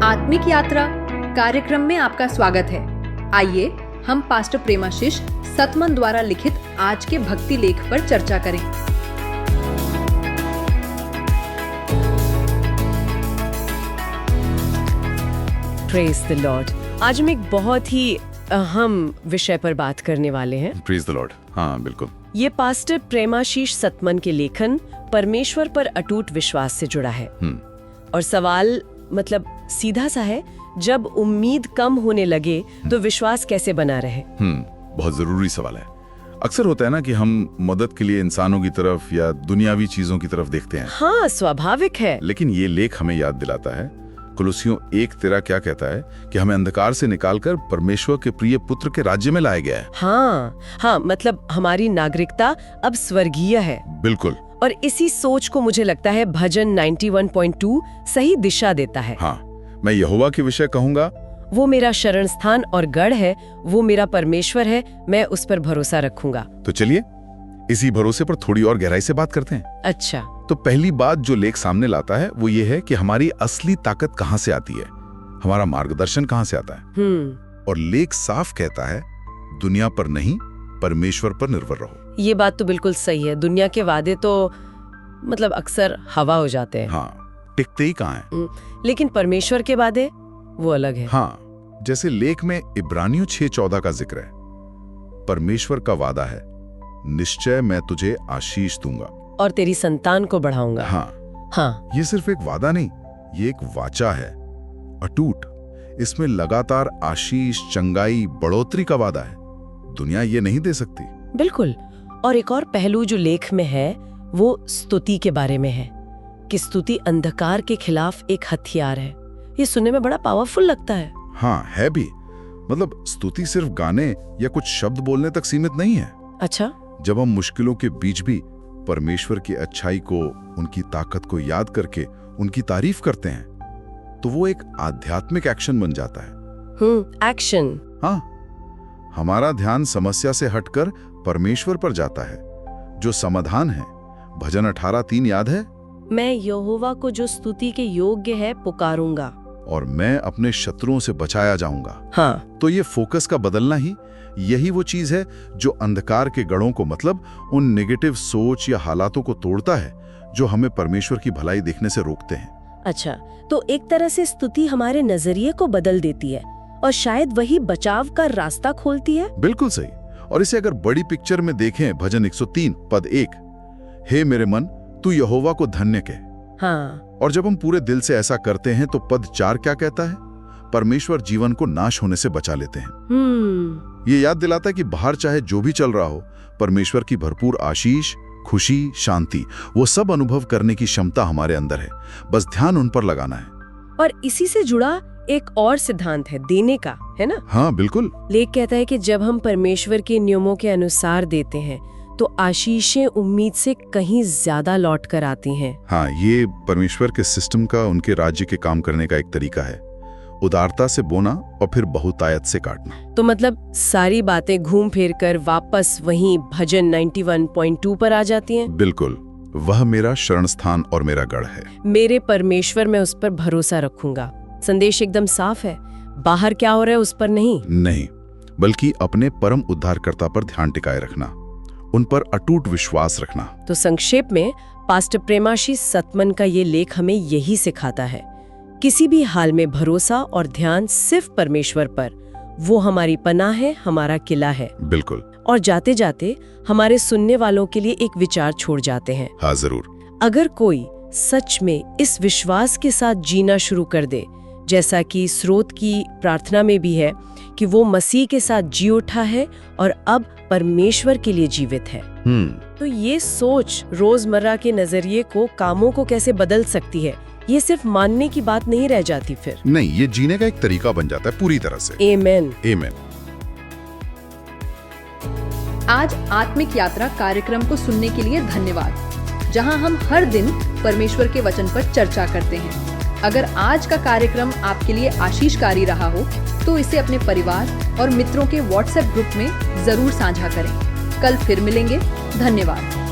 आत्मिक यात्रा कार्यक्रम में आपका स्वागत है। आइए हम पास्टर प्रेमाशीष सतमन द्वारा लिखित आज के भक्ति लेख पर चर्चा करें। Praise the Lord. आज हम एक बहुत ही अहम विषय पर बात करने वाले हैं। Praise the Lord. हाँ, बिल्कुल। ये पास्टर प्रेमाशीष सतमन के लेखन परमेश्वर पर अटूट विश्वास से जुड़ा है। और सवाल मतलब सीधा सा है, जब उम्मीद कम होने लगे तो विश्वास कैसे बना रहे? बहुत जरूरी सवाल है। अक्सर होता है ना कि हम मदद के लिए इंसानों की तरफ या दुनियावी चीजों की तरफ देखते हैं। हाँ, स्वाभाविक है। लेकिन ये लेख हमें याद दिलाता है, कुलुसियों 1:13 क्या कहता है कि हमें अंधकार से निकालकर परमेश्वर के प्रिय पुत्र के राज्य में लाया गया है। हाँ, मतलब हमारी नागरिकता अब स्वर्गीय है। बिल्कुल। और इसी सोच को मुझे लगता है भजन 91.2 सही दिशा देता है। हाँ, मैं यहोवा के विषय कहूंगा, वो मेरा शरण स्थान और गढ़ है, वो मेरा परमेश्वर है, मैं उस पर भरोसा रखूंगा। तो चलिए इसी भरोसे पर थोड़ी और गहराई से बात करते हैं। अच्छा। तो पहली बात जो लेख सामने लाता है वो ये है कि हमारी असली ताकत कहाँ से आती है, हमारा मार्गदर्शन कहाँ से आता है। और लेख साफ कहता है, दुनिया पर नहीं परमेश्वर पर निर्भर रहो। ये बात तो बिल्कुल सही है। दुनिया के वादे तो मतलब अक्सर हवा हो जाते हैं। हाँ, टिकते ही कहाँ हैं। लेकिन परमेश्वर के वादे वो अलग है। हाँ, जैसे लेख में इब्रानियों 6:14 का जिक्र है, परमेश्वर का वादा है, निश्चय मैं तुझे आशीष दूंगा और तेरी संतान को बढ़ाऊंगा। हाँ, ये सिर्फ एक वादा नहीं, ये एक वाचा है, अटूट। इसमें लगातार आशीष, चंगाई, बढ़ोतरी का वादा है। दुनिया ये नहीं दे सकती। बिल्कुल। और एक और पहलू जो लेख में है वो स्तुति के बारे में है कि स्तुति अंधकार के खिलाफ एक हथियार है। ये सुनने में बड़ा पावरफुल लगता है। हाँ, है भी। मतलब स्तुति सिर्फ गाने या कुछ शब्द बोलने तक सीमित नहीं है। अच्छा। जब हम मुश्किलों के बीच भी परमेश्वर की अच्छाई को, उनकी ताकत को याद करके उनकी तारीफ करते हैं तो वो एक आध्यात्मिक एक्शन बन जाता है। एक्शन। हाँ, हमारा ध्यान समस्या से हटकर परमेश्वर पर जाता है जो समाधान है। भजन 18:3 याद है? मैं यहोवा को जो स्तुति के योग्य है पुकारूंगा और मैं अपने शत्रुओं से बचाया जाऊंगा। हाँ। तो ये फोकस का बदलना ही, यही वो चीज है जो अंधकार के गढ़ों को, मतलब उन नेगेटिव सोच या हालातों को तोड़ता है जो हमें परमेश्वर की भलाई देखने से रोकते हैं। अच्छा, तो एक तरह से स्तुति हमारे नजरिए को बदल देती है और शायद वही बचाव का रास्ता खोलती है। बिल्कुल सही। और इसे अगर बड़ी पिक्चर में देखें, भजन 103 पद 1, हे मेरे मन तू यहोवा को धन्य कह। हाँ। और जब हम पूरे दिल से ऐसा करते हैं तो पद 4 क्या कहता है? परमेश्वर जीवन को नाश होने से बचा लेते हैं। ये याद दिलाता है कि बाहर चाहे जो भी चल रहा हो, परमेश्वर की भरपूर आशीष, खुशी, शांति, वो सब अनुभव करने की क्षमता हमारे अंदर है। बस ध्यान उन पर लगाना है। और इसी से जुड़ा एक और सिद्धांत है देने का, है ना? हाँ, बिल्कुल। लेख कहता है कि जब हम परमेश्वर के नियमों के अनुसार देते हैं तो आशीषें उम्मीद से कहीं ज्यादा लौट कर आती हैं। हाँ, ये परमेश्वर के सिस्टम का, उनके राज्य के काम करने का एक तरीका है। उदारता से बोना और फिर बहुतायत से काटना। तो मतलब सारी बातें घूम फिर कर वापस वहीं भजन 91.2 पर आ जाती हैं। बिल्कुल। वह मेरा शरण स्थान और मेरा गढ़ है, मेरे परमेश्वर, मैं उस पर भरोसा रखूंगा। संदेश एकदम साफ है, बाहर क्या हो रहा है उस पर नहीं, बल्कि अपने परम उद्धारकर्ता पर ध्यान टिकाए रखना, उन पर अटूट विश्वास रखना। तो संक्षेप में पास्टर प्रेमाशीष सतमन का ये लेख हमें यही सिखाता है, किसी भी हाल में भरोसा और ध्यान सिर्फ परमेश्वर पर। वो हमारी पनाह है, हमारा किला है। बिल्कुल। और जाते जाते हमारे सुनने वालों के लिए एक विचार छोड़ जाते हैं। हाँ, जरूर। अगर कोई सच में इस विश्वास के साथ जीना शुरू कर दे, जैसा कि स्रोत की प्रार्थना में भी है कि वो मसीह के साथ जी उठा है और अब परमेश्वर के लिए जीवित है, तो ये सोच रोजमर्रा के नजरिए को, कामों को कैसे बदल सकती है। ये सिर्फ मानने की बात नहीं रह जाती, फिर नहीं, ये जीने का एक तरीका बन जाता है पूरी तरह से। आमीन। आमीन। आज आत्मिक यात्रा कार्यक्रम को सुनने के लिए धन्यवाद, जहां हम हर दिन परमेश्वर के वचन पर चर्चा करते हैं। अगर आज का कार्यक्रम आपके लिए आशीषकारी रहा हो तो इसे अपने परिवार और मित्रों के व्हाट्सएप ग्रुप में जरूर साझा करें। कल फिर मिलेंगे। धन्यवाद।